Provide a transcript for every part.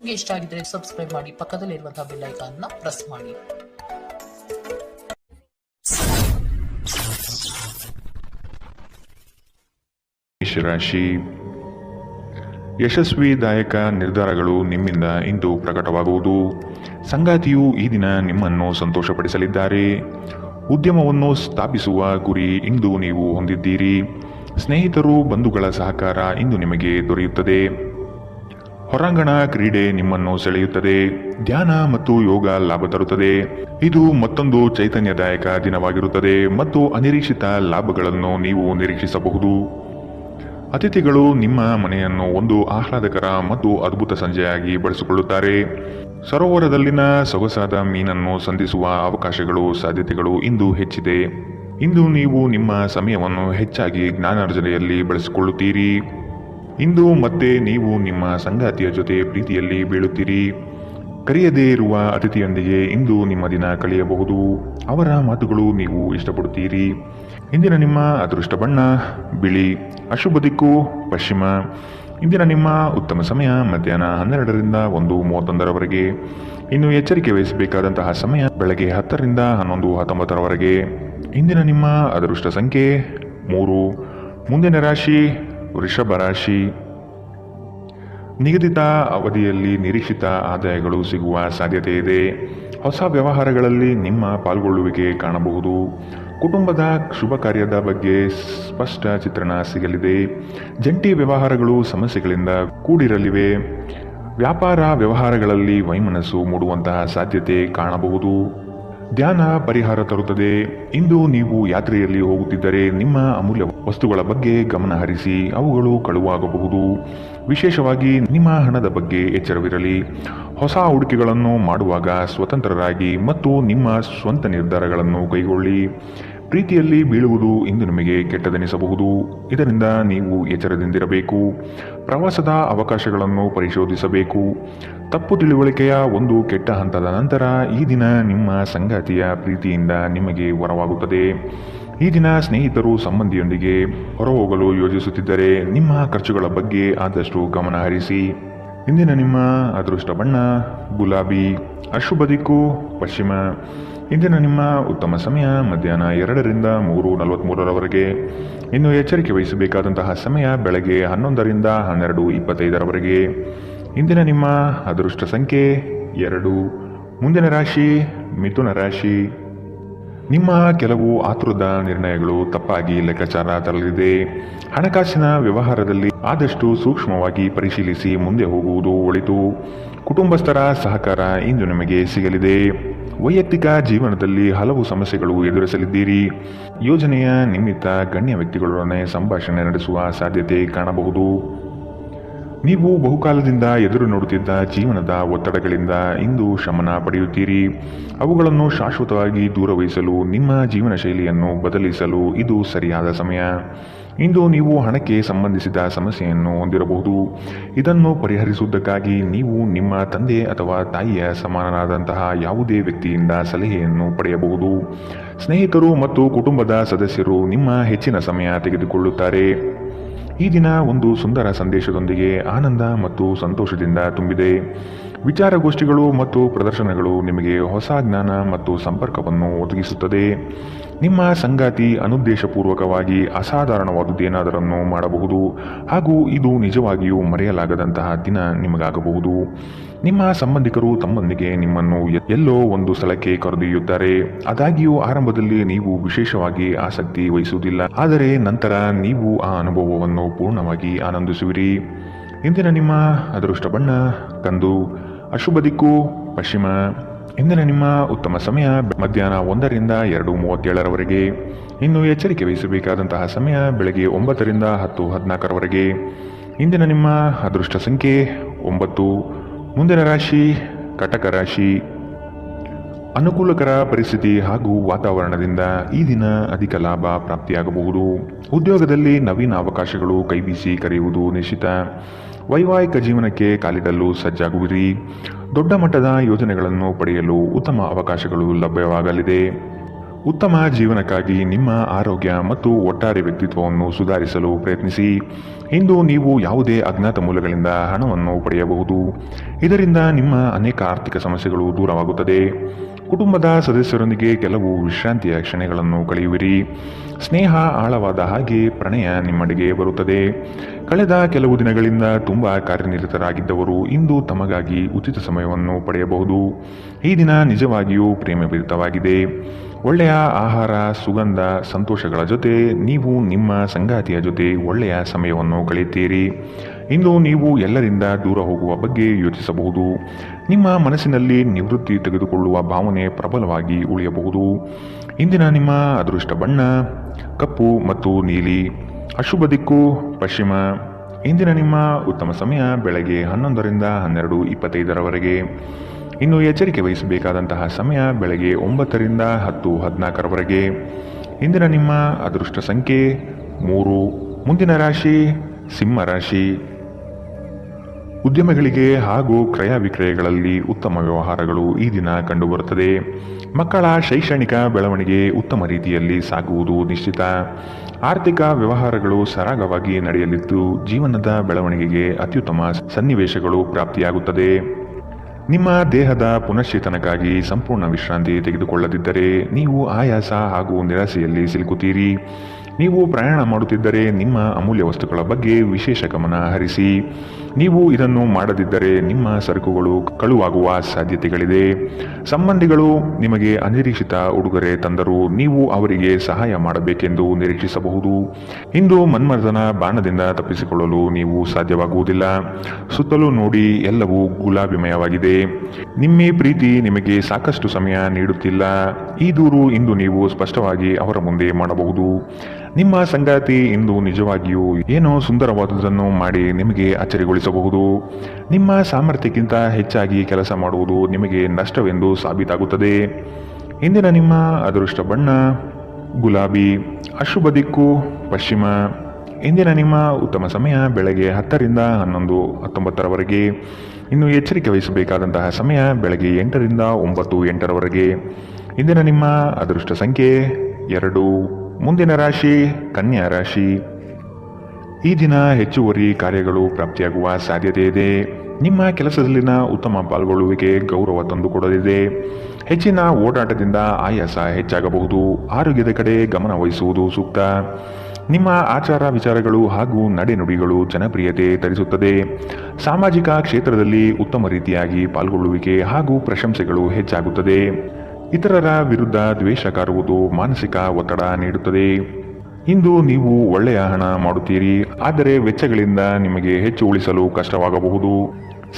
ನಿಮಗೆ ಇಷ್ಟ ಆಗಿದ್ರೆ ಸಬ್ಸ್ಕ್ರೈಬ್ ಮಾಡಿ, ಪಕ್ಕದಲ್ಲಿರುವಂತಹ ಬೆಲ್ ಐಕಾನ್ ನ ಪ್ರೆಸ್ ಮಾಡಿ. ರಾಶಿ ಯಶಸ್ವಿದಾಯಕ ನಿರ್ಧಾರಗಳು ನಿಮ್ಮಿಂದ ಇಂದು ಪ್ರಕಟವಾಗುವುದು. ಸಂಗಾತಿಯು ಈ ದಿನ ನಿಮ್ಮನ್ನು ಸಂತೋಷಪಡಿಸಲಿದ್ದಾರೆ. ಉದ್ಯಮವನ್ನು ಸ್ಥಾಪಿಸುವ ಗುರಿ ಇಂದು ನೀವು ಹೊಂದಿದ್ದೀರಿ. ಸ್ನೇಹಿತರು, ಬಂಧುಗಳ ಸಹಕಾರ ಇಂದು ನಿಮಗೆ ದೊರೆಯುತ್ತದೆ. ಹೊರಾಂಗಣ ಕ್ರೀಡೆ ನಿಮ್ಮನ್ನು ಸೆಳೆಯುತ್ತದೆ. ಧ್ಯಾನ ಮತ್ತು ಯೋಗ ಲಾಭ ತರುತ್ತದೆ. ಇದು ಮತ್ತೊಂದು ಚೈತನ್ಯದಾಯಕ ದಿನವಾಗಿರುತ್ತದೆ ಮತ್ತು ಅನಿರೀಕ್ಷಿತ ಲಾಭಗಳನ್ನು ನೀವು ನಿರೀಕ್ಷಿಸಬಹುದು. ಅತಿಥಿಗಳು ನಿಮ್ಮ ಮನೆಯನ್ನು ಒಂದು ಆಹ್ಲಾದಕರ ಮತ್ತು ಅದ್ಭುತ ಸಂಜೆಯಾಗಿ ಬಳಸಿಕೊಳ್ಳುತ್ತಾರೆ. ಸರೋವರದಲ್ಲಿನ ಸೊಗಸಾದ ಮೀನನ್ನು ಸಂಧಿಸುವ ಅವಕಾಶಗಳು, ಸಾಧ್ಯತೆಗಳು ಇಂದು ಹೆಚ್ಚಿದೆ. ಇಂದು ನೀವು ನಿಮ್ಮ ಸಮಯವನ್ನು ಹೆಚ್ಚಾಗಿ ಜ್ಞಾನಾರ್ಜನೆಯಲ್ಲಿ ಬಳಸಿಕೊಳ್ಳುತ್ತೀರಿ. ಇಂದು ಮತ್ತೆ ನೀವು ನಿಮ್ಮ ಸಂಗಾತಿಯ ಜೊತೆ ಪ್ರೀತಿಯಲ್ಲಿ ಬೀಳುತ್ತೀರಿ. ಕರೆಯದೇ ಇರುವ ಅತಿಥಿಯೊಂದಿಗೆ ಇಂದು ನಿಮ್ಮ ದಿನ ಕಳೆಯಬಹುದು. ಅವರ ಮಾತುಗಳು ನೀವು ಇಷ್ಟಪಡುತ್ತೀರಿ. ಇಂದಿನ ನಿಮ್ಮ ಅದೃಷ್ಟ ಬಣ್ಣ ಬಿಳಿ. ಅಶುಭ ದಿಕ್ಕು ಪಶ್ಚಿಮ. ಇಂದಿನ ನಿಮ್ಮ ಉತ್ತಮ ಸಮಯ ಮಧ್ಯಾಹ್ನ 12ರಿಂದ 1:31ರವರೆಗೆ. ಇನ್ನು ಎಚ್ಚರಿಕೆ ವಹಿಸಬೇಕಾದಂತಹ ಸಮಯ ಬೆಳಗ್ಗೆ 10ರಿಂದ 11:19ರವರೆಗೆ. ಇಂದಿನ ನಿಮ್ಮ ಅದೃಷ್ಟ ಸಂಖ್ಯೆ 3. ಮುಂದಿನ ರಾಶಿ ವೃಷಭ ರಾಶಿ. ನಿಗದಿತ ಅವಧಿಯಲ್ಲಿ ನಿರೀಕ್ಷಿತ ಆದಾಯಗಳು ಸಿಗುವ ಸಾಧ್ಯತೆ ಇದೆ. ಹೊಸ ವ್ಯವಹಾರಗಳಲ್ಲಿ ನಿಮ್ಮ ಪಾಲ್ಗೊಳ್ಳುವಿಕೆ ಕಾಣಬಹುದು. ಕುಟುಂಬದ ಶುಭ ಕಾರ್ಯದ ಬಗ್ಗೆ ಸ್ಪಷ್ಟ ಚಿತ್ರಣ ಸಿಗಲಿದೆ. ಜಂಟಿ ವ್ಯವಹಾರಗಳು ಸಮಸ್ಯೆಗಳಿಂದ ಕೂಡಿರಲಿವೆ. ವ್ಯಾಪಾರ ವ್ಯವಹಾರಗಳಲ್ಲಿ ವೈಮನಸ್ಸು ಮೂಡುವಂತಹ ಸಾಧ್ಯತೆ ಕಾಣಬಹುದು. ಧ್ಯಾನ ಪರಿಹಾರ ತರುತ್ತದೆ. ಇಂದು ನೀವು ಯಾತ್ರೆಯಲ್ಲಿ ಹೋಗುತ್ತಿದ್ದರೆ ನಿಮ್ಮ ಅಮೂಲ್ಯ ವಸ್ತುಗಳ ಬಗ್ಗೆ ಗಮನ ಹರಿಸಿ. ಅವುಗಳು ಕಳುವಾಗಬಹುದು. ವಿಶೇಷವಾಗಿ ನಿಮ್ಮ ಹಣದ ಬಗ್ಗೆ ಎಚ್ಚರವಿರಲಿ. ಹೊಸ ಹೂಡಿಕೆಗಳನ್ನು ಮಾಡುವಾಗ ಸ್ವತಂತ್ರರಾಗಿ ಮತ್ತು ನಿಮ್ಮ ಸ್ವಂತ ನಿರ್ಧಾರಗಳನ್ನು ಕೈಗೊಳ್ಳಿ. ಪ್ರೀತಿಯಲ್ಲಿ ಬೀಳುವುದು ಇಂದು ನಿಮಗೆ ಕೆಟ್ಟದೆನಿಸಬಹುದು. ಇದರಿಂದ ನೀವು ಎಚ್ಚರದಿಂದಿರಬೇಕು. ಪ್ರವಾಸದ ಅವಕಾಶಗಳನ್ನು ಪರಿಶೋಧಿಸಬೇಕು. ತಪ್ಪು ತಿಳುವಳಿಕೆಯ ಒಂದು ಕೆಟ್ಟ ಹಂತದ ನಂತರ ಈ ದಿನ ನಿಮ್ಮ ಸಂಗಾತಿಯ ಪ್ರೀತಿಯಿಂದ ನಿಮಗೆ ವರವಾಗುತ್ತದೆ. ಈ ದಿನ ಸ್ನೇಹಿತರು ಸಂಬಂಧಿಯೊಂದಿಗೆ ಹೊರಹೋಗಲು ಯೋಜಿಸುತ್ತಿದ್ದರೆ ನಿಮ್ಮ ಖರ್ಚುಗಳ ಬಗ್ಗೆ ಆದಷ್ಟು ಗಮನ ಹರಿಸಿ. ಇಂದಿನ ನಿಮ್ಮ ಅದೃಷ್ಟ ಬಣ್ಣ ಗುಲಾಬಿ. ಅಶುಭ ದಿಕ್ಕು ಪಶ್ಚಿಮ. ಇಂದಿನ ನಿಮ್ಮ ಉತ್ತಮ ಸಮಯ ಮಧ್ಯಾಹ್ನ 2ರಿಂದ 3:43ರವರೆಗೆ. ಇನ್ನು ಎಚ್ಚರಿಕೆ ವಹಿಸಬೇಕಾದಂತಹ ಸಮಯ ಬೆಳಗ್ಗೆ 11ರಿಂದ 12:25ರವರೆಗೆ. ಇಂದಿನ ನಿಮ್ಮ ಅದೃಷ್ಟ ಸಂಖ್ಯೆ 2. ಮುಂದಿನ ರಾಶಿ ಮಿಥುನ ರಾಶಿ. ನಿಮ್ಮ ಕೆಲವು ಆತುರದ ನಿರ್ಣಯಗಳು ತಪ್ಪಾಗಿ ಲೆಕ್ಕಾಚಾರ ತರಲಿದೆ. ಹಣಕಾಸಿನ ವ್ಯವಹಾರದಲ್ಲಿ ಆದಷ್ಟು ಸೂಕ್ಷ್ಮವಾಗಿ ಪರಿಶೀಲಿಸಿ ಮುಂದೆ ಹೋಗುವುದು ಒಳಿತು. ಕುಟುಂಬಸ್ಥರ ಸಹಕಾರ ಇಂದು ನಿಮಗೆ ಸಿಗಲಿದೆ. ವೈಯಕ್ತಿಕ ಜೀವನದಲ್ಲಿ ಹಲವು ಸಮಸ್ಯೆಗಳು ಎದುರಿಸಲಿದ್ದೀರಿ. ಯೋಜನೆಯ ನಿಮಿತ್ತ ಗಣ್ಯ ವ್ಯಕ್ತಿಗಳೊಡನೆ ಸಂಭಾಷಣೆ ನಡೆಸುವ ಸಾಧ್ಯತೆ ಕಾಣಬಹುದು. ನೀವು ಬಹುಕಾಲದಿಂದ ಎದುರು ನೋಡುತ್ತಿದ್ದ ಜೀವನದ ಒತ್ತಡಗಳಿಂದ ಇಂದು ಶಮನ ಪಡೆಯುತ್ತೀರಿ. ಅವುಗಳನ್ನು ಶಾಶ್ವತವಾಗಿ ದೂರವಹಿಸಲು ನಿಮ್ಮ ಜೀವನ ಶೈಲಿಯನ್ನು ಬದಲಿಸಲು ಇದು ಸರಿಯಾದ ಸಮಯ. ಇಂದು ನೀವು ಹಣಕ್ಕೆ ಸಂಬಂಧಿಸಿದ ಸಮಸ್ಯೆಯನ್ನು ಹೊಂದಿರಬಹುದು. ಇದನ್ನು ಪರಿಹರಿಸುವುದಕ್ಕಾಗಿ ನೀವು ನಿಮ್ಮ ತಂದೆ ಅಥವಾ ತಾಯಿಯ ಸಮಾನನಾದಂತಹ ಯಾವುದೇ ವ್ಯಕ್ತಿಯಿಂದ ಸಲಹೆಯನ್ನು ಪಡೆಯಬಹುದು. ಸ್ನೇಹಿತರು ಮತ್ತು ಕುಟುಂಬದ ಸದಸ್ಯರು ನಿಮ್ಮ ಹೆಚ್ಚಿನ ಸಮಯ ತೆಗೆದುಕೊಳ್ಳುತ್ತಾರೆ. ಈ ದಿನ ಒಂದು ಸುಂದರ ಸಂದೇಶದೊಂದಿಗೆ ಆನಂದ ಮತ್ತು ಸಂತೋಷದಿಂದ ತುಂಬಿದೆ. ವಿಚಾರಗೋಷ್ಠಿಗಳು ಮತ್ತು ಪ್ರದರ್ಶನಗಳು ನಿಮಗೆ ಹೊಸ ಜ್ಞಾನ ಮತ್ತು ಸಂಪರ್ಕವನ್ನು ಒದಗಿಸುತ್ತದೆ. ನಿಮ್ಮ ಸಂಗಾತಿ ಅನುದ್ದೇಶಪೂರ್ವಕವಾಗಿ ಅಸಾಧಾರಣವಾದುದೇನಾದರನ್ನು ಮಾಡಬಹುದು ಹಾಗೂ ಇದು ನಿಜವಾಗಿಯೂ ಮರೆಯಲಾಗದಂತಹ ದಿನ ನಿಮಗಾಗಬಹುದು. ನಿಮ್ಮ ಸಂಬಂಧಿಕರು ತಮ್ಮೊಂದಿಗೆ ನಿಮ್ಮನ್ನು ಎಲ್ಲೋ ಒಂದು ಸ್ಥಳಕ್ಕೆ ಕರೆದೊಯ್ಯುತ್ತಾರೆ. ಆದಾಗ್ಯೂ ಆರಂಭದಲ್ಲಿ ನೀವು ವಿಶೇಷವಾಗಿ ಆಸಕ್ತಿ ವಹಿಸುವುದಿಲ್ಲ, ಆದರೆ ನಂತರ ನೀವು ಆ ಅನುಭವವನ್ನು ಪೂರ್ಣವಾಗಿ ಆನಂದಿಸುವಿರಿ. ಇಂದಿನ ನಿಮ್ಮ ಅದೃಷ್ಟ ಬಣ್ಣ ಕಂದು. ಅಶುಭ ದಿಕ್ಕು ಪಶ್ಚಿಮ. ಇಂದಿನ ನಿಮ್ಮ ಉತ್ತಮ ಸಮಯ ಮಧ್ಯಾಹ್ನ 1ರಿಂದ 2:37ರವರೆಗೆ. ಇನ್ನು ಎಚ್ಚರಿಕೆ ವಹಿಸಬೇಕಾದಂತಹ ಸಮಯ ಬೆಳಗ್ಗೆ 9ರಿಂದ 10:14ರವರೆಗೆ. ಇಂದಿನ ನಿಮ್ಮ ಅದೃಷ್ಟ ಸಂಖ್ಯೆ 9. ಮುಂದಿನ ರಾಶಿ ಕಟಕ ರಾಶಿ. ಅನುಕೂಲಕರ ಪರಿಸ್ಥಿತಿ ಹಾಗೂ ವಾತಾವರಣದಿಂದ ಈ ದಿನ ಅಧಿಕ ಲಾಭ ಪ್ರಾಪ್ತಿಯಾಗಬಹುದು. ಉದ್ಯೋಗದಲ್ಲಿ ನವೀನ ಅವಕಾಶಗಳು ಕೈಬೀಸಿ ಕರೆಯುವುದು ನಿಶ್ಚಿತ. ವೈವಾಹಿಕ ಜೀವನಕ್ಕೆ ಕಾಲಿಡಲು ಸಜ್ಜಾಗುವಿರಿ. ದೊಡ್ಡ ಮಟ್ಟದ ಯೋಜನೆಗಳನ್ನು ಪಡೆಯಲು ಉತ್ತಮ ಅವಕಾಶಗಳು ಲಭ್ಯವಾಗಲಿದೆ. ಉತ್ತಮ ಜೀವನಕ್ಕಾಗಿ ನಿಮ್ಮ ಆರೋಗ್ಯ ಮತ್ತು ಒಟ್ಟಾರೆ ವ್ಯಕ್ತಿತ್ವವನ್ನು ಸುಧಾರಿಸಲು ಪ್ರಯತ್ನಿಸಿ. ಇಂದು ನೀವು ಯಾವುದೇ ಅಜ್ಞಾತ ಮೂಲಗಳಿಂದ ಹಣವನ್ನು ಪಡೆಯಬಹುದು. ಇದರಿಂದ ನಿಮ್ಮ ಅನೇಕ ಆರ್ಥಿಕ ಸಮಸ್ಯೆಗಳು ದೂರವಾಗುತ್ತದೆ. ಕುಟುಂಬದ ಸದಸ್ಯರೊಂದಿಗೆ ಕೆಲವು ವಿಶ್ರಾಂತಿಯ ಕ್ಷಣಗಳನ್ನು ಕಳೆಯುವಿರಿ. ಸ್ನೇಹ ಆಳವಾದ ಹಾಗೆ ಪ್ರಣಯ ನಿಮ್ಮಡೆಗೆ ಬರುತ್ತದೆ. ಕಳೆದ ಕೆಲವು ದಿನಗಳಿಂದ ತುಂಬ ಕಾರ್ಯನಿರತರಾಗಿದ್ದವರು ಇಂದು ತಮಗಾಗಿ ಉಚಿತ ಸಮಯವನ್ನು ಪಡೆಯಬಹುದು. ಈ ದಿನ ನಿಜವಾಗಿಯೂ ಪ್ರೇಮಭರಿತವಾಗಿದೆ. ಒಳ್ಳೆಯ ಆಹಾರ, ಸುಗಂಧ, ಸಂತೋಷಗಳ ಜೊತೆ ನೀವು ನಿಮ್ಮ ಸಂಗಾತಿಯ ಜೊತೆ ಒಳ್ಳೆಯ ಸಮಯವನ್ನು ಕಳೆಯುತ್ತೀರಿ. ಇಂದು ನೀವು ಎಲ್ಲರಿಂದ ದೂರ ಹೋಗುವ ಬಗ್ಗೆ ಯೋಚಿಸಬಹುದು. ನಿಮ್ಮ ಮನಸ್ಸಿನಲ್ಲಿ ನಿವೃತ್ತಿ ತೆಗೆದುಕೊಳ್ಳುವ ಭಾವನೆ ಪ್ರಬಲವಾಗಿ ಉಳಿಯಬಹುದು. ಇಂದಿನ ನಿಮ್ಮ ಅದೃಷ್ಟ ಬಣ್ಣ ಕಪ್ಪು ಮತ್ತು ನೀಲಿ. ಅಶುಭ ದಿಕ್ಕು ಪಶ್ಚಿಮ. ಇಂದಿನ ನಿಮ್ಮ ಉತ್ತಮ ಸಮಯ ಬೆಳಗ್ಗೆ 11ರಿಂದ 12:25ರವರೆಗೆ. ಇನ್ನು ಎಚ್ಚರಿಕೆ ವಹಿಸಬೇಕಾದಂತಹ ಸಮಯ ಬೆಳಗ್ಗೆ 9ರಿಂದ 10:14ರವರೆಗೆ. ಇಂದಿನ ನಿಮ್ಮ ಅದೃಷ್ಟ ಸಂಖ್ಯೆ 3. ಮುಂದಿನ ರಾಶಿ ಸಿಂಹ ರಾಶಿ. ಉದ್ಯಮಗಳಿಗೆ ಹಾಗೂ ಕ್ರಯ ವಿಕ್ರಯಗಳಲ್ಲಿ ಉತ್ತಮ ವ್ಯವಹಾರಗಳು ಈ ದಿನ ಕಂಡುಬರುತ್ತದೆ. ಮಕ್ಕಳ ಶೈಕ್ಷಣಿಕ ಬೆಳವಣಿಗೆ ಉತ್ತಮ ರೀತಿಯಲ್ಲಿ ಸಾಗುವುದು ನಿಶ್ಚಿತ. ಆರ್ಥಿಕ ವ್ಯವಹಾರಗಳು ಸರಾಗವಾಗಿ ನಡೆಯಲಿದ್ದು ಜೀವನದ ಬೆಳವಣಿಗೆಗೆ ಅತ್ಯುತ್ತಮ ಸನ್ನಿವೇಶಗಳು ಪ್ರಾಪ್ತಿಯಾಗುತ್ತದೆ. ನಿಮ್ಮ ದೇಹದ ಪುನಶ್ಚೇತನಕ್ಕಾಗಿ ಸಂಪೂರ್ಣ ವಿಶ್ರಾಂತಿ ತೆಗೆದುಕೊಳ್ಳದಿದ್ದರೆ ನೀವು ಆಯಾಸ ಹಾಗೂ ನಿರಾಸೆಯಲ್ಲಿ ಸಿಲುಕುತ್ತೀರಿ. ನೀವು ಪ್ರಯಾಣ ಮಾಡುತ್ತಿದ್ದರೆ ನಿಮ್ಮ ಅಮೂಲ್ಯ ವಸ್ತುಗಳ ಬಗ್ಗೆ ವಿಶೇಷ ಗಮನ ಹರಿಸಿ. ನೀವು ಇದನ್ನು ಮಾಡದಿದ್ದರೆ ನಿಮ್ಮ ಸರಕುಗಳು ಕಳುವಾಗುವ ಸಾಧ್ಯತೆಗಳಿದೆ. ಸಂಬಂಧಿಗಳು ನಿಮಗೆ ಅನಿರೀಕ್ಷಿತ ಉಡುಗೊರೆ ತಂದರೂ ನೀವು ಅವರಿಗೆ ಸಹಾಯ ಮಾಡಬೇಕೆಂದು ನಿರೀಕ್ಷಿಸಬಹುದು. ಇಂದು ಮನ್ಮಥನ ಬಾಣದಿಂದ ತಪ್ಪಿಸಿಕೊಳ್ಳಲು ನೀವು ಸಾಧ್ಯವಾಗುವುದಿಲ್ಲ. ಸುತ್ತಲೂ ನೋಡಿ, ಎಲ್ಲವೂ ಗುಲಾಬಿಮಯವಾಗಿದೆ. ನಿಮ್ಮ ಪ್ರೀತಿ ನಿಮಗೆ ಸಾಕಷ್ಟು ಸಮಯ ನೀಡುತ್ತಿಲ್ಲ. ಈ ದೂರು ಇಂದು ನೀವು ಸ್ಪಷ್ಟವಾಗಿ ಅವರ ಮುಂದೆ ಮಾಡಬಹುದು. ನಿಮ್ಮ ಸಂಗಾತಿ ಇಂದು ನಿಜವಾಗಿಯೂ ಏನೋ ಸುಂದರವಾದುದನ್ನು ಮಾಡಿ ನಿಮಗೆ ಅಚ್ಚರಿಗೊಳಿಸಬಹುದು. ನಿಮ್ಮ ಸಾಮರ್ಥ್ಯಕ್ಕಿಂತ ಹೆಚ್ಚಾಗಿ ಕೆಲಸ ಮಾಡುವುದು ನಿಮಗೆ ನಷ್ಟವೆಂದು ಸಾಬೀತಾಗುತ್ತದೆ. ಇಂದಿನ ನಿಮ್ಮ ಅದೃಷ್ಟ ಬಣ್ಣ ಗುಲಾಬಿ. ಅಶುಭ ದಿಕ್ಕು ಪಶ್ಚಿಮ. ಇಂದಿನ ನಿಮ್ಮ ಉತ್ತಮ ಸಮಯ ಬೆಳಗ್ಗೆ 10ರಿಂದ 11:19ರವರೆಗೆ. ಇನ್ನು ಎಚ್ಚರಿಕೆ ವಹಿಸಬೇಕಾದಂತಹ ಸಮಯ ಬೆಳಗ್ಗೆ 8ರಿಂದ 9:08ರವರೆಗೆ. ಇಂದಿನ ನಿಮ್ಮ ಅದೃಷ್ಟ ಸಂಖ್ಯೆ 2. ಮುಂದಿನ ರಾಶಿ ಕನ್ಯಾ ರಾಶಿ. ಈ ದಿನ ಹೆಚ್ಚುವರಿ ಕಾರ್ಯಗಳು ಪ್ರಾಪ್ತಿಯಾಗುವ ಸಾಧ್ಯತೆ ಇದೆ. ನಿಮ್ಮ ಕೆಲಸದಲ್ಲಿನ ಉತ್ತಮ ಪಾಲ್ಗೊಳ್ಳುವಿಕೆ ಗೌರವ ತಂದುಕೊಡಲಿದೆ. ಹೆಚ್ಚಿನ ಓಡಾಟದಿಂದ ಆಯಾಸ ಹೆಚ್ಚಾಗಬಹುದು. ಆರೋಗ್ಯದ ಕಡೆ ಗಮನ ವಹಿಸುವುದು ಸೂಕ್ತ. ನಿಮ್ಮ ಆಚಾರ ವಿಚಾರಗಳು ಹಾಗೂ ನಡೆನುಡಿಗಳು ಜನಪ್ರಿಯತೆ ತರಿಸುತ್ತದೆ. ಸಾಮಾಜಿಕ ಕ್ಷೇತ್ರದಲ್ಲಿ ಉತ್ತಮ ರೀತಿಯಾಗಿ ಪಾಲ್ಗೊಳ್ಳುವಿಕೆ ಹಾಗೂ ಪ್ರಶಂಸೆಗಳು ಹೆಚ್ಚಾಗುತ್ತದೆ. ಇತರರ ವಿರುದ್ಧ ದ್ವೇಷ ಕಾರುವುದು ಮಾನಸಿಕ ಒತ್ತಡ ನೀಡುತ್ತದೆ. ಇಂದು ನೀವು ಒಳ್ಳೆಯ ಹಣ ಮಾಡುತ್ತೀರಿ, ಆದರೆ ವೆಚ್ಚಗಳಿಂದ ನಿಮಗೆ ಹೆಚ್ಚು ಉಳಿಸಲು ಕಷ್ಟವಾಗಬಹುದು.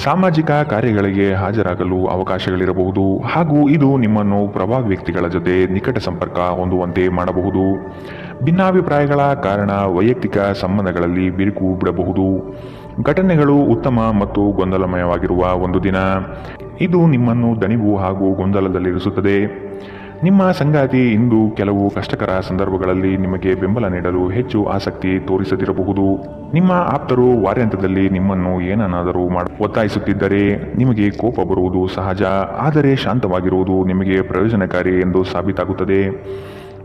ಸಾಮಾಜಿಕ ಕಾರ್ಯಗಳಿಗೆ ಹಾಜರಾಗಲು ಅವಕಾಶಗಳಿರಬಹುದು ಹಾಗೂ ಇದು ನಿಮ್ಮನ್ನು ಪ್ರಭಾವಿ ವ್ಯಕ್ತಿಗಳ ಜೊತೆ ನಿಕಟ ಸಂಪರ್ಕ ಹೊಂದುವಂತೆ ಮಾಡಬಹುದು. ಭಿನ್ನಾಭಿಪ್ರಾಯಗಳ ಕಾರಣ ವೈಯಕ್ತಿಕ ಸಂಬಂಧಗಳಲ್ಲಿ ಬಿರುಕು ಬಿಡಬಹುದು. ಘಟನೆಗಳು ಉತ್ತಮ ಮತ್ತು ಗೊಂದಲಮಯವಾಗಿರುವ ಒಂದು ದಿನ. ಇದು ನಿಮ್ಮನ್ನು ದಣಿವು ಹಾಗೂ ಗೊಂದಲದಲ್ಲಿರಿಸುತ್ತದೆ. ನಿಮ್ಮ ಸಂಗಾತಿ ಇಂದು ಕೆಲವು ಕಷ್ಟಕರ ಸಂದರ್ಭಗಳಲ್ಲಿ ನಿಮಗೆ ಬೆಂಬಲ ನೀಡಲು ಹೆಚ್ಚು ಆಸಕ್ತಿ ತೋರಿಸದಿರಬಹುದು. ನಿಮ್ಮ ಆಪ್ತರು ವಾರಾಂತ್ಯದಲ್ಲಿ ನಿಮ್ಮನ್ನು ಏನನ್ನಾದರೂ ಒತ್ತಾಯಿಸುತ್ತಿದ್ದರೆ ನಿಮಗೆ ಕೋಪ ಬರುವುದು ಸಹಜ, ಆದರೆ ಶಾಂತವಾಗಿರುವುದು ನಿಮಗೆ ಪ್ರಯೋಜನಕಾರಿ ಎಂದು ಸಾಬೀತಾಗುತ್ತದೆ.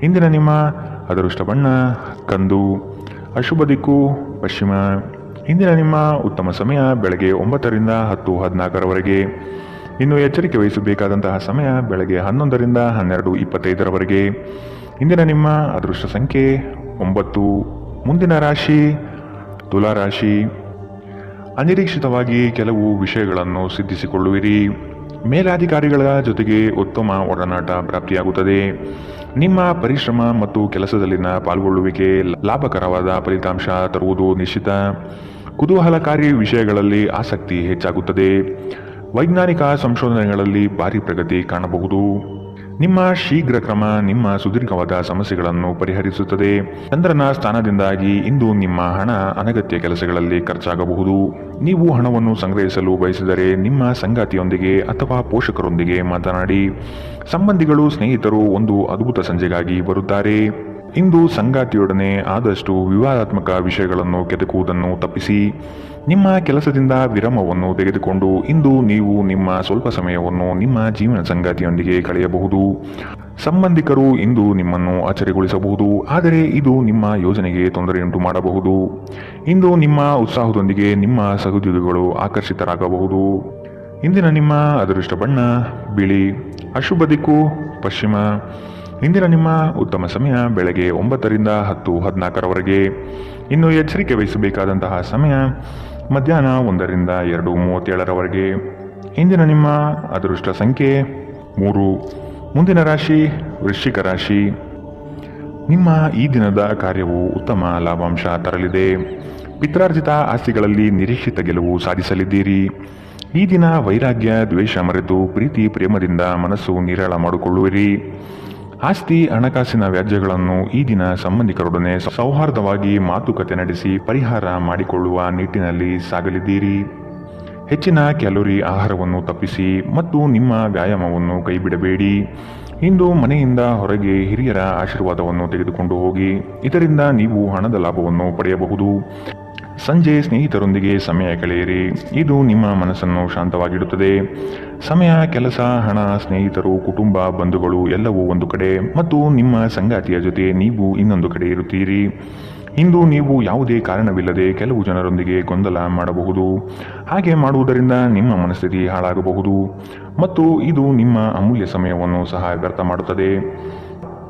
ಇಂದಿನ ನಿಮ್ಮ ಅದೃಷ್ಟ ಬಣ್ಣ ಕಂದು. ಅಶುಭ ದಿಕ್ಕು ಪಶ್ಚಿಮ. ಇಂದಿನ ನಿಮ್ಮ ಉತ್ತಮ ಸಮಯ ಬೆಳಗ್ಗೆ 9ರಿಂದ 10:14ರವರೆಗೆ. ಇನ್ನು ಎಚ್ಚರಿಕೆ ವಹಿಸಬೇಕಾದಂತಹ ಸಮಯ ಬೆಳಗ್ಗೆ 11ರಿಂದ 12:25ರವರೆಗೆ. ಇಂದಿನ ನಿಮ್ಮ ಅದೃಷ್ಟ ಸಂಖ್ಯೆ 9. ಮುಂದಿನ ರಾಶಿ ತುಲಾರಾಶಿ. ಅನಿರೀಕ್ಷಿತವಾಗಿ ಕೆಲವು ವಿಷಯಗಳನ್ನು ಸಿದ್ಧಿಸಿಕೊಳ್ಳುವಿರಿ. ಮೇಲಾಧಿಕಾರಿಗಳ ಜೊತೆಗೆ ಉತ್ತಮ ಒಡನಾಟ ಪ್ರಾಪ್ತಿಯಾಗುತ್ತದೆ. ನಿಮ್ಮ ಪರಿಶ್ರಮ ಮತ್ತು ಕೆಲಸದಲ್ಲಿನ ಪಾಲ್ಗೊಳ್ಳುವಿಕೆ ಲಾಭಕರವಾದ ಫಲಿತಾಂಶ ತರುವುದು ನಿಶ್ಚಿತ. ಕುತೂಹಲಕಾರಿ ವಿಷಯಗಳಲ್ಲಿ ಆಸಕ್ತಿ ಹೆಚ್ಚಾಗುತ್ತದೆ. ವೈಜ್ಞಾನಿಕ ಸಂಶೋಧನೆಗಳಲ್ಲಿ ಭಾರಿ ಪ್ರಗತಿ ಕಾಣಬಹುದು. ನಿಮ್ಮ ಶೀಘ್ರ ಕ್ರಮ ನಿಮ್ಮ ಸುದೀರ್ಘವಾದ ಸಮಸ್ಯೆಗಳನ್ನು ಪರಿಹರಿಸುತ್ತದೆ. ಚಂದ್ರನ ಸ್ಥಾನದಿಂದಾಗಿ ಇಂದು ನಿಮ್ಮ ಹಣ ಅನಗತ್ಯ ಕೆಲಸಗಳಲ್ಲಿ ಖರ್ಚಾಗಬಹುದು. ನೀವು ಹಣವನ್ನು ಸಂಗ್ರಹಿಸಲು ಬಯಸಿದರೆ ನಿಮ್ಮ ಸಂಗಾತಿಯೊಂದಿಗೆ ಅಥವಾ ಪೋಷಕರೊಂದಿಗೆ ಮಾತನಾಡಿ. ಸಂಬಂಧಿಗಳು ಸ್ನೇಹಿತರು ಒಂದು ಅದ್ಭುತ ಸಂಜೆಗಾಗಿ ಬರುತ್ತಾರೆ. ಇಂದು ಸಂಗಾತಿಯೊಡನೆ ಆದಷ್ಟು ವಿವಾದಾತ್ಮಕ ವಿಷಯಗಳನ್ನು ಕೆದಕುವುದನ್ನು ತಪ್ಪಿಸಿ ನಿಮ್ಮ ಕೆಲಸದಿಂದ ವಿರಾಮವನ್ನು ತೆಗೆದುಕೊಂಡು ಇಂದು ನೀವು ನಿಮ್ಮ ಸ್ವಲ್ಪ ಸಮಯವನ್ನು ನಿಮ್ಮ ಜೀವನ ಸಂಗಾತಿಯೊಂದಿಗೆ ಕಳೆಯಬಹುದು. ಸಂಬಂಧಿಕರು ಇಂದು ನಿಮ್ಮನ್ನು ಅಚ್ಚರಿಗೊಳಿಸಬಹುದು, ಆದರೆ ಇದು ನಿಮ್ಮ ಯೋಜನೆಗೆ ತೊಂದರೆಯುಂಟು ಮಾಡಬಹುದು. ಇಂದು ನಿಮ್ಮ ಉತ್ಸಾಹದೊಂದಿಗೆ ನಿಮ್ಮ ಸಹೋದ್ಯೋಗಿಗಳು ಆಕರ್ಷಿತರಾಗಬಹುದು. ಇಂದಿನ ನಿಮ್ಮ ಅದೃಷ್ಟ ಬಣ್ಣ ಬಿಳಿ. ಅಶುಭ ದಿಕ್ಕು ಪಶ್ಚಿಮ. ಇಂದಿನ ನಿಮ್ಮ ಉತ್ತಮ ಸಮಯ ಬೆಳಗ್ಗೆ 9ರಿಂದ 10:14ರವರೆಗೆ. ಇನ್ನು ಎಚ್ಚರಿಕೆ ವಹಿಸಬೇಕಾದಂತಹ ಸಮಯ ಮಧ್ಯಾಹ್ನ 1ರಿಂದ 2:37ರವರೆಗೆ. ಇಂದಿನ ನಿಮ್ಮ ಅದೃಷ್ಟ ಸಂಖ್ಯೆ 3. ಮುಂದಿನ ರಾಶಿ ವೃಶ್ಚಿಕ ರಾಶಿ. ನಿಮ್ಮ ಈ ದಿನದ ಕಾರ್ಯವು ಉತ್ತಮ ಲಾಭಾಂಶ ತರಲಿದೆ. ಪಿತ್ರಾರ್ಜಿತ ಆಸ್ತಿಗಳಲ್ಲಿ ನಿರೀಕ್ಷಿತ ಗೆಲುವು ಸಾಧಿಸಲಿದ್ದೀರಿ. ಈ ದಿನ ವೈರಾಗ್ಯ ದ್ವೇಷ ಮರೆತು ಪ್ರೀತಿ ಪ್ರೇಮದಿಂದ ಮನಸ್ಸು ನಿರಾಳ ಮಾಡಿಕೊಳ್ಳುವಿರಿ. ಆಸ್ತಿ ಹಣಕಾಸಿನ ವ್ಯಾಜ್ಯಗಳನ್ನು ಈ ದಿನ ಸಂಬಂಧಿಕರೊಡನೆ ಸೌಹಾರ್ದವಾಗಿ ಮಾತುಕತೆ ನಡೆಸಿ ಪರಿಹಾರ ಮಾಡಿಕೊಳ್ಳುವ ನಿಟ್ಟಿನಲ್ಲಿ ಸಾಗಲಿದ್ದೀರಿ. ಹೆಚ್ಚಿನ ಕ್ಯಾಲೋರಿ ಆಹಾರವನ್ನು ತಪ್ಪಿಸಿ ಮತ್ತು ನಿಮ್ಮ ವ್ಯಾಯಾಮವನ್ನು ಕೈಬಿಡಬೇಡಿ. ಇಂದು ಮನೆಯಿಂದ ಹೊರಗೆ ಹಿರಿಯರ ಆಶೀರ್ವಾದವನ್ನು ತೆಗೆದುಕೊಂಡು ಹೋಗಿ, ಇದರಿಂದ ನೀವು ಹಣದ ಲಾಭವನ್ನು ಪಡೆಯಬಹುದು. ಸಂಜೆ ಸ್ನೇಹಿತರೊಂದಿಗೆ ಸಮಯ ಕಳೆಯಿರಿ, ಇದು ನಿಮ್ಮ ಮನಸ್ಸನ್ನು ಶಾಂತವಾಗಿಡುತ್ತದೆ. ಸಮಯ, ಕೆಲಸ, ಹಣ, ಸ್ನೇಹಿತರು, ಕುಟುಂಬ, ಬಂಧುಗಳು ಎಲ್ಲವೂ ಒಂದು ಕಡೆ ಮತ್ತು ನಿಮ್ಮ ಸಂಗಾತಿಯ ಜೊತೆ ನೀವು ಇನ್ನೊಂದು ಕಡೆ ಇರುತ್ತೀರಿ. ಇಂದು ನೀವು ಯಾವುದೇ ಕಾರಣವಿಲ್ಲದೆ ಕೆಲವು ಜನರೊಂದಿಗೆ ಗೊಂದಲ ಮಾಡಬಹುದು. ಹಾಗೆ ಮಾಡುವುದರಿಂದ ನಿಮ್ಮ ಮನಸ್ಥಿತಿ ಹಾಳಾಗಬಹುದು ಮತ್ತು ಇದು ನಿಮ್ಮ ಅಮೂಲ್ಯ ಸಮಯವನ್ನು ಸಹ ವ್ಯರ್ಥ ಮಾಡುತ್ತದೆ.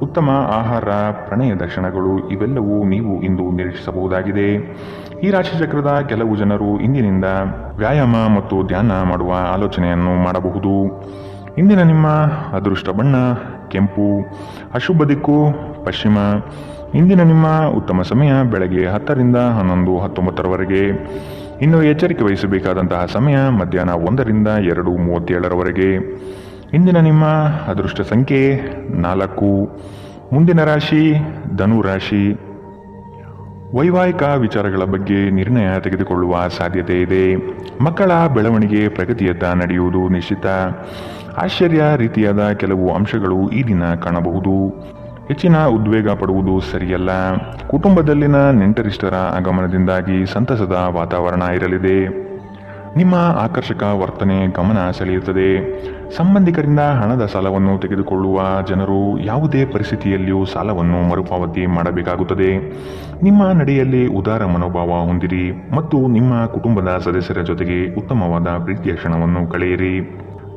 ಉತ್ತಮ ಆಹಾರ, ಪ್ರಣಯದ ಕ್ಷಣಗಳು ಇವೆಲ್ಲವೂ ನೀವು ಇಂದು ನಿರೀಕ್ಷಿಸಬಹುದಾಗಿದೆ. ಈ ರಾಶಿಚಕ್ರದ ಕೆಲವು ಜನರು ಇಂದಿನಿಂದ ವ್ಯಾಯಾಮ ಮತ್ತು ಧ್ಯಾನ ಮಾಡುವ ಆಲೋಚನೆಯನ್ನು ಮಾಡಬಹುದು. ಇಂದಿನ ನಿಮ್ಮ ಅದೃಷ್ಟ ಬಣ್ಣ ಕೆಂಪು. ಅಶುಭ ದಿಕ್ಕು ಪಶ್ಚಿಮ. ಇಂದಿನ ನಿಮ್ಮ ಉತ್ತಮ ಸಮಯ ಬೆಳಗ್ಗೆ 10ರಿಂದ 11:19ರವರೆಗೆ. ಇನ್ನು ಎಚ್ಚರಿಕೆ ವಹಿಸಬೇಕಾದಂತಹ ಸಮಯ ಮಧ್ಯಾಹ್ನ 1ರಿಂದ 2:37ರವರೆಗೆ. ಇಂದಿನ ನಿಮ್ಮ ಅದೃಷ್ಟ ಸಂಖ್ಯೆ 4. ಮುಂದಿನ ರಾಶಿ ಧನು ರಾಶಿ. ವೈವಾಹಿಕ ವಿಚಾರಗಳ ಬಗ್ಗೆ ನಿರ್ಣಯ ತೆಗೆದುಕೊಳ್ಳುವ ಸಾಧ್ಯತೆ ಇದೆ. ಮಕ್ಕಳ ಬೆಳವಣಿಗೆ ಪ್ರಗತಿಯತ್ತ ನಡೆಯುವುದು ನಿಶ್ಚಿತ. ಆಶ್ಚರ್ಯ ರೀತಿಯಾದ ಕೆಲವು ಅಂಶಗಳು ಈ ದಿನ ಕಾಣಬಹುದು. ಹೆಚ್ಚಿನ ಉದ್ವೇಗ ಪಡುವುದು ಸರಿಯಲ್ಲ. ಕುಟುಂಬದಲ್ಲಿನ ನೆಂಟರಿಷ್ಟರ ಆಗಮನದಿಂದಾಗಿ ಸಂತಸದ ವಾತಾವರಣ ಇರಲಿದೆ. ನಿಮ್ಮ ಆಕರ್ಷಕ ವರ್ತನೆ ಗಮನ ಸೆಳೆಯುತ್ತದೆ. ಸಂಬಂಧಿಕರಿಂದ ಹಣದ ಸಾಲವನ್ನು ತೆಗೆದುಕೊಳ್ಳುವ ಜನರು ಯಾವುದೇ ಪರಿಸ್ಥಿತಿಯಲ್ಲಿಯೂ ಸಾಲವನ್ನು ಮರುಪಾವತಿ ಮಾಡಬೇಕಾಗುತ್ತದೆ. ನಿಮ್ಮ ನಡೆಯಲ್ಲಿ ಉದಾರ ಮನೋಭಾವ ಹೊಂದಿರಿ ಮತ್ತು ನಿಮ್ಮ ಕುಟುಂಬದ ಸದಸ್ಯರ ಜೊತೆಗೆ ಉತ್ತಮವಾದ ಪ್ರೀತಿಯ ಕ್ಷಣವನ್ನು ಕಳೆಯಿರಿ.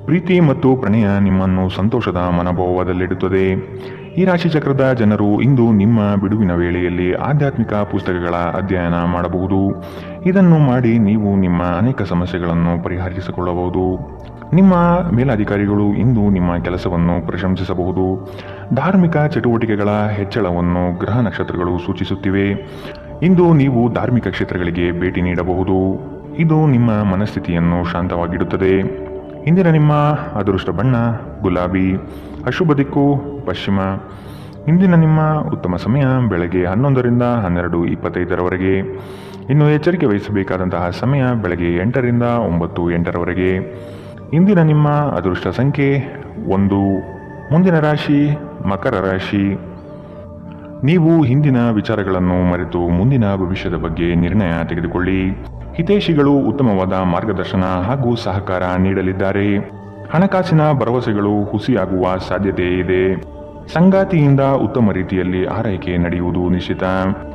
ಪ್ರೀತಿ ಮತ್ತು ಪ್ರಣಯ ನಿಮ್ಮನ್ನು ಸಂತೋಷದ ಮನೋಭಾವದಲ್ಲಿಡುತ್ತದೆ. ಈ ರಾಶಿಚಕ್ರದ ಜನರು ಇಂದು ನಿಮ್ಮ ಬಿಡುವಿನ ವೇಳೆಯಲ್ಲಿ ಆಧ್ಯಾತ್ಮಿಕ ಪುಸ್ತಕಗಳ ಅಧ್ಯಯನ ಮಾಡಬಹುದು. ಇದನ್ನು ಮಾಡಿ ನೀವು ನಿಮ್ಮ ಅನೇಕ ಸಮಸ್ಯೆಗಳನ್ನು ಪರಿಹರಿಸಿಕೊಳ್ಳಬಹುದು. ನಿಮ್ಮ ಮೇಲಾಧಿಕಾರಿಗಳು ಇಂದು ನಿಮ್ಮ ಕೆಲಸವನ್ನು ಪ್ರಶಂಸಿಸಬಹುದು. ಧಾರ್ಮಿಕ ಚಟುವಟಿಕೆಗಳ ಹೆಚ್ಚಳವನ್ನು ಗ್ರಹ ನಕ್ಷತ್ರಗಳು ಸೂಚಿಸುತ್ತಿವೆ. ಇಂದು ನೀವು ಧಾರ್ಮಿಕ ಕ್ಷೇತ್ರಗಳಿಗೆ ಭೇಟಿ ನೀಡಬಹುದು. ಇದು ನಿಮ್ಮ ಮನಸ್ಥಿತಿಯನ್ನು ಶಾಂತವಾಗಿಡುತ್ತದೆ. ಇಂದಿನ ನಿಮ್ಮ ಅದೃಷ್ಟ ಬಣ್ಣ ಗುಲಾಬಿ. ಅಶುಭ ದಿಕ್ಕು ಪಶ್ಚಿಮ. ಇಂದಿನ ನಿಮ್ಮ ಉತ್ತಮ ಸಮಯ ಬೆಳಗ್ಗೆ 11ರಿಂದ 12:25ರವರೆಗೆ. ಇನ್ನು ಎಚ್ಚರಿಕೆ ವಹಿಸಬೇಕಾದಂತಹ ಸಮಯ ಬೆಳಗ್ಗೆ 8ರಿಂದ 9:08ರವರೆಗೆ. ಇಂದಿನ ನಿಮ್ಮ ಅದೃಷ್ಟ ಸಂಖ್ಯೆ 1. ಮುಂದಿನ ರಾಶಿ ಮಕರ ರಾಶಿ. ನೀವು ಹಿಂದಿನ ವಿಚಾರಗಳನ್ನು ಮರೆತು ಮುಂದಿನ ಭವಿಷ್ಯದ ಬಗ್ಗೆ ನಿರ್ಣಯ ತೆಗೆದುಕೊಳ್ಳಿ. ಹಿತೈಷಿಗಳು ಉತ್ತಮವಾದ ಮಾರ್ಗದರ್ಶನ ಹಾಗೂ ಸಹಕಾರ ನೀಡಲಿದ್ದಾರೆ. ಹಣಕಾಸಿನ ಭರವಸೆಗಳು ಹುಸಿಯಾಗುವ ಸಾಧ್ಯತೆ ಇದೆ. ಸಂಗಾತಿಯಿಂದ ಉತ್ತಮ ರೀತಿಯಲ್ಲಿ ಆರೈಕೆ ನಡೆಯುವುದು ನಿಶ್ಚಿತ.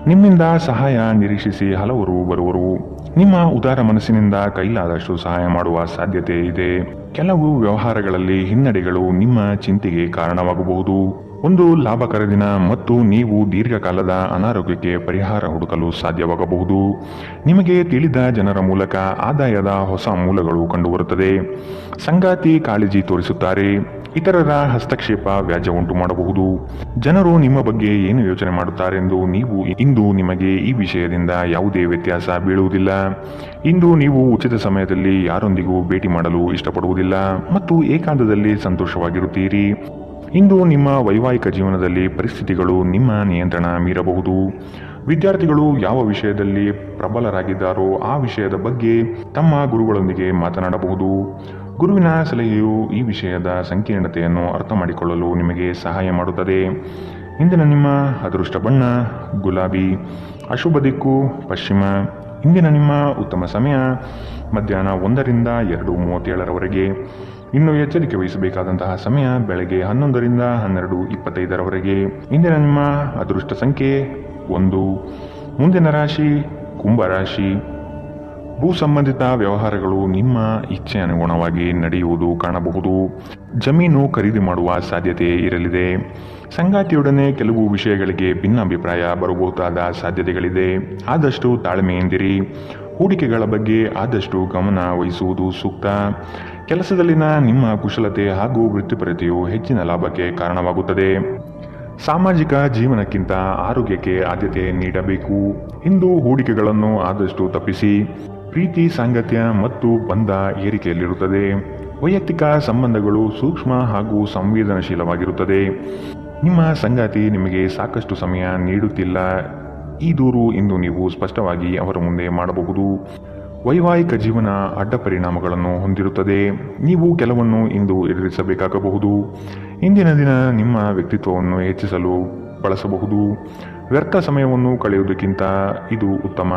ನಿಮ್ಮಿಂದ ಸಹಾಯ ನಿರೀಕ್ಷಿಸಿ ಹಲವರು ಬರುವರು. ನಿಮ್ಮ ಉದಾರ ಮನಸ್ಸಿನಿಂದ ಕೈಲಾದಷ್ಟು ಸಹಾಯ ಮಾಡುವ ಸಾಧ್ಯತೆ ಇದೆ. ಕೆಲವು ವ್ಯವಹಾರಗಳಲ್ಲಿ ಹಿನ್ನಡೆಗಳು ನಿಮ್ಮ ಚಿಂತೆಗೆ ಕಾರಣವಾಗಬಹುದು. ಒಂದು ಲಾಭಕರ ದಿನ ಮತ್ತು ನೀವು ದೀರ್ಘಕಾಲದ ಅನಾರೋಗ್ಯಕ್ಕೆ ಪರಿಹಾರ ಹುಡುಕಲು ಸಾಧ್ಯವಾಗಬಹುದು. ನಿಮಗೆ ತಿಳಿದ ಜನರ ಮೂಲಕ ಆದಾಯದ ಹೊಸ ಮೂಲಗಳು ಕಂಡುಬರುತ್ತದೆ. ಸಂಗಾತಿ ಕಾಳಜಿ ತೋರಿಸುತ್ತಾರೆ. ಇತರರ ಹಸ್ತಕ್ಷೇಪ ವ್ಯಾಜ್ಯ ಉಂಟು ಮಾಡಬಹುದು. ಜನರು ನಿಮ್ಮ ಬಗ್ಗೆ ಏನು ಯೋಚನೆ ಮಾಡುತ್ತಾರೆಂದು ನೀವು ಇಂದು ನಿಮಗೆ ಈ ವಿಷಯದಿಂದ ಯಾವುದೇ ವ್ಯತ್ಯಾಸ ಬೀಳುವುದಿಲ್ಲ. ಇಂದು ನೀವು ಉಚಿತ ಸಮಯದಲ್ಲಿ ಯಾರೊಂದಿಗೂ ಭೇಟಿ ಮಾಡಲು ಇಷ್ಟಪಡುವುದಿಲ್ಲ ಮತ್ತು ಏಕಾಂತದಲ್ಲಿ ಸಂತೋಷವಾಗಿರುತ್ತೀರಿ. ಇಂದು ನಿಮ್ಮ ವೈವಾಹಿಕ ಜೀವನದಲ್ಲಿ ಪರಿಸ್ಥಿತಿಗಳು ನಿಮ್ಮ ನಿಯಂತ್ರಣ ಮೀರಬಹುದು. ವಿದ್ಯಾರ್ಥಿಗಳು ಯಾವ ವಿಷಯದಲ್ಲಿ ಪ್ರಬಲರಾಗಿದ್ದಾರೋ ಆ ವಿಷಯದ ಬಗ್ಗೆ ತಮ್ಮ ಗುರುಗಳೊಂದಿಗೆ ಮಾತನಾಡಬಹುದು. ಗುರುವಿನ ಸಲಹೆಯು ಈ ವಿಷಯದ ಸಂಕೀರ್ಣತೆಯನ್ನು ಅರ್ಥ ಮಾಡಿಕೊಳ್ಳಲು ನಿಮಗೆ ಸಹಾಯ ಮಾಡುತ್ತದೆ. ಇಂದಿನ ನಿಮ್ಮ ಅದೃಷ್ಟ ಬಣ್ಣ ಗುಲಾಬಿ. ಅಶುಭ ದಿಕ್ಕು ಪಶ್ಚಿಮ. ಇಂದಿನ ನಿಮ್ಮ ಉತ್ತಮ ಸಮಯ ಮಧ್ಯಾಹ್ನ 1ರಿಂದ 2:37ರವರೆಗೆ. ಇನ್ನು ಎಚ್ಚರಿಕೆ ವಹಿಸಬೇಕಾದಂತಹ ಸಮಯ ಬೆಳಗ್ಗೆ 11ರಿಂದ 12:25ರವರೆಗೆ. ಇಂದಿನ ನಿಮ್ಮ ಅದೃಷ್ಟ ಸಂಖ್ಯೆ 1. ಮುಂದಿನ ರಾಶಿ ಕುಂಭರಾಶಿ. ಭೂ ಸಂಬಂಧಿತ ವ್ಯವಹಾರಗಳು ನಿಮ್ಮ ಇಚ್ಛೆ ಅನುಗುಣವಾಗಿ ನಡೆಯುವುದು ಕಾಣಬಹುದು. ಜಮೀನು ಖರೀದಿ ಮಾಡುವ ಸಾಧ್ಯತೆ ಇರಲಿದೆ. ಸಂಗಾತಿಯೊಡನೆ ಕೆಲವು ವಿಷಯಗಳಿಗೆ ಭಿನ್ನಾಭಿಪ್ರಾಯ ಬರಬಹುದಾದ ಸಾಧ್ಯತೆಗಳಿದೆ. ಆದಷ್ಟು ತಾಳ್ಮೆಯಿಂದಿರಿ. ಹೂಡಿಕೆಗಳ ಬಗ್ಗೆ ಆದಷ್ಟು ಗಮನ ವಹಿಸುವುದು ಸೂಕ್ತ. ಕೆಲಸದಲ್ಲಿನ ನಿಮ್ಮ ಕುಶಲತೆ ಹಾಗೂ ವೃತ್ತಿಪರತೆಯು ಹೆಚ್ಚಿನ ಲಾಭಕ್ಕೆ ಕಾರಣವಾಗುತ್ತದೆ. ಸಾಮಾಜಿಕ ಜೀವನಕ್ಕಿಂತ ಆರೋಗ್ಯಕ್ಕೆ ಆದ್ಯತೆ ನೀಡಬೇಕು. ಇಂದು ಹೂಡಿಕೆಗಳನ್ನು ಆದಷ್ಟು ತಪ್ಪಿಸಿ. ಪ್ರೀತಿ ಸಾಂಗತ್ಯ ಮತ್ತು ಬಂಧ ಏರಿಕೆಯಲ್ಲಿರುತ್ತದೆ. ವೈಯಕ್ತಿಕ ಸಂಬಂಧಗಳು ಸೂಕ್ಷ್ಮ ಹಾಗೂ ಸಂವೇದನಶೀಲವಾಗಿರುತ್ತದೆ. ನಿಮ್ಮ ಸಂಗಾತಿ ನಿಮಗೆ ಸಾಕಷ್ಟು ಸಮಯ ನೀಡುತ್ತಿಲ್ಲ. ಈ ದೂರು ಇಂದು ನೀವು ಸ್ಪಷ್ಟವಾಗಿ ಅವರ ಮುಂದೆ ಮಾಡಬಹುದು. ವೈವಾಹಿಕ ಜೀವನ ಅಡ್ಡ ಪರಿಣಾಮಗಳನ್ನು ಹೊಂದಿರುತ್ತದೆ. ನೀವು ಕೆಲವನ್ನು ಇಂದು ಎದುರಿಸಬೇಕಾಗಬಹುದು. ಇಂದಿನ ದಿನ ನಿಮ್ಮ ವ್ಯಕ್ತಿತ್ವವನ್ನು ಹೆಚ್ಚಿಸಲು ಬಳಸಬಹುದು. ವ್ಯರ್ಥ ಸಮಯವನ್ನು ಕಳೆಯುವುದಕ್ಕಿಂತ ಇದು ಉತ್ತಮ.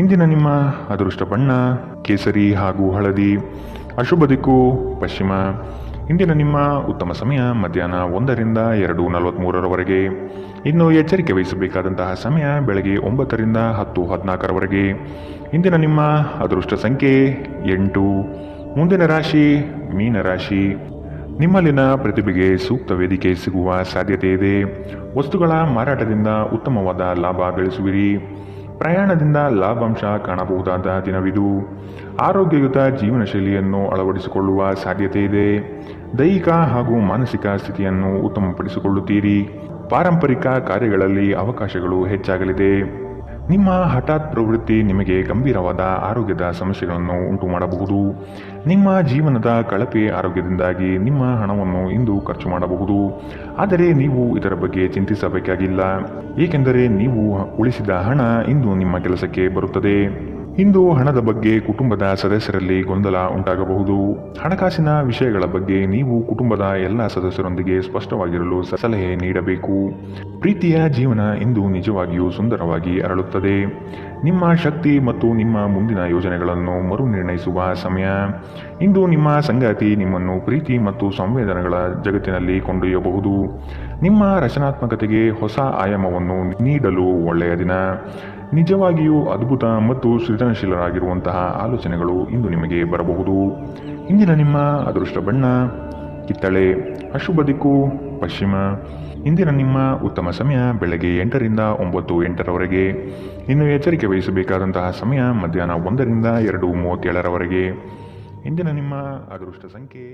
ಇಂದಿನ ನಿಮ್ಮ ಅದೃಷ್ಟ ಬಣ್ಣ ಕೇಸರಿ ಹಾಗೂ ಹಳದಿ. ಅಶುಭ ದಿಕ್ಕು ಪಶ್ಚಿಮ. ಇಂದಿನ ನಿಮ್ಮ ಉತ್ತಮ ಸಮಯ ಮಧ್ಯಾಹ್ನ 1ರಿಂದ 2:43ರವರೆಗೆ. ಇನ್ನು ಎಚ್ಚರಿಕೆ ವಹಿಸಬೇಕಾದಂತಹ ಸಮಯ ಬೆಳಗ್ಗೆ 9ರಿಂದ 10:14ರವರೆಗೆ. ಇಂದಿನ ನಿಮ್ಮ ಅದೃಷ್ಟ ಸಂಖ್ಯೆ 8. ಮುಂದಿನ ರಾಶಿ ಮೀನರಾಶಿ. ನಿಮ್ಮಲ್ಲಿನ ಪ್ರತಿಭೆಗೆ ಸೂಕ್ತ ವೇದಿಕೆ ಸಿಗುವ ಸಾಧ್ಯತೆ ಇದೆ. ವಸ್ತುಗಳ ಮಾರಾಟದಿಂದ ಉತ್ತಮವಾದ ಲಾಭ ಗಳಿಸುವಿರಿ. ಪ್ರಯಾಣದಿಂದ ಲಾಭಾಂಶ ಕಾಣಬಹುದಾದ ದಿನವಿದು. ಆರೋಗ್ಯಯುತ ಜೀವನ ಶೈಲಿಯನ್ನು ಅಳವಡಿಸಿಕೊಳ್ಳುವ ಸಾಧ್ಯತೆ ಇದೆ. ದೈಹಿಕ ಹಾಗೂ ಮಾನಸಿಕ ಸ್ಥಿತಿಯನ್ನು ಉತ್ತಮಪಡಿಸಿಕೊಳ್ಳುತ್ತೀರಿ. ಪಾರಂಪರಿಕ ಕಾರ್ಯಗಳಲ್ಲಿ ಅವಕಾಶಗಳು ಹೆಚ್ಚಾಗಲಿದೆ. ನಿಮ್ಮ ಹಠಾತ್ ಪ್ರವೃತ್ತಿ ನಿಮಗೆ ಗಂಭೀರವಾದ ಆರೋಗ್ಯದ ಸಮಸ್ಯೆಗಳನ್ನು ಉಂಟು ಮಾಡಬಹುದು. ನಿಮ್ಮ ಜೀವನದ ಕಳಪೆ ಆರೋಗ್ಯದಿಂದಾಗಿ ನಿಮ್ಮ ಹಣವನ್ನು ಇಂದು ಖರ್ಚು ಮಾಡಬಹುದು. ಆದರೆ ನೀವು ಇದರ ಬಗ್ಗೆ ಚಿಂತಿಸಬೇಕಾಗಿಲ್ಲ, ಏಕೆಂದರೆ ನೀವು ಉಳಿಸಿದ ಹಣ ಇಂದು ನಿಮ್ಮ ಕೆಲಸಕ್ಕೆ ಬರುತ್ತದೆ. ಇಂದು ಹಣದ ಬಗ್ಗೆ ಕುಟುಂಬದ ಸದಸ್ಯರಲ್ಲಿ ಗೊಂದಲ ಉಂಟಾಗಬಹುದು. ಹಣಕಾಸಿನ ವಿಷಯಗಳ ಬಗ್ಗೆ ನೀವು ಕುಟುಂಬದ ಎಲ್ಲ ಸದಸ್ಯರೊಂದಿಗೆ ಸ್ಪಷ್ಟವಾಗಿರಲು ಸಲಹೆ ನೀಡಬೇಕು. ಪ್ರೀತಿಯ ಜೀವನ ಇಂದು ನಿಜವಾಗಿಯೂ ಸುಂದರವಾಗಿ ಅರಳುತ್ತದೆ. ನಿಮ್ಮ ಶಕ್ತಿ ಮತ್ತು ನಿಮ್ಮ ಮುಂದಿನ ಯೋಜನೆಗಳನ್ನು ಮರು ನಿರ್ಣಯಿಸುವ ಸಮಯ. ಇಂದು ನಿಮ್ಮ ಸಂಗಾತಿ ನಿಮ್ಮನ್ನು ಪ್ರೀತಿ ಮತ್ತು ಸಂವೇದನೆಗಳ ಜಗತ್ತಿನಲ್ಲಿ ಕೊಂಡೊಯ್ಯಬಹುದು. ನಿಮ್ಮ ರಚನಾತ್ಮಕತೆಗೆ ಹೊಸ ಆಯಾಮವನ್ನು ನೀಡಲು ಒಳ್ಳೆಯ ದಿನ. ನಿಜವಾಗಿಯೂ ಅದ್ಭುತ ಮತ್ತು ಸೃಜನಶೀಲರಾಗಿರುವಂತಹ ಆಲೋಚನೆಗಳು ಇಂದು ನಿಮಗೆ ಬರಬಹುದು. ಇಂದಿನ ನಿಮ್ಮ ಅದೃಷ್ಟ ಬಣ್ಣ ಕಿತ್ತಳೆ. ಅಶುಭ ದಿಕ್ಕು ಪಶ್ಚಿಮ. ಇಂದಿನ ನಿಮ್ಮ ಉತ್ತಮ ಸಮಯ ಬೆಳಗ್ಗೆ 8ರಿಂದ 9:08ರವರೆಗೆ. ಇನ್ನು ಎಚ್ಚರಿಕೆ ವಹಿಸಬೇಕಾದಂತಹ ಸಮಯ ಮಧ್ಯಾಹ್ನ 1ರಿಂದ 2:37ರವರೆಗೆ. ಇಂದಿನ ನಿಮ್ಮ ಅದೃಷ್ಟ ಸಂಖ್ಯೆ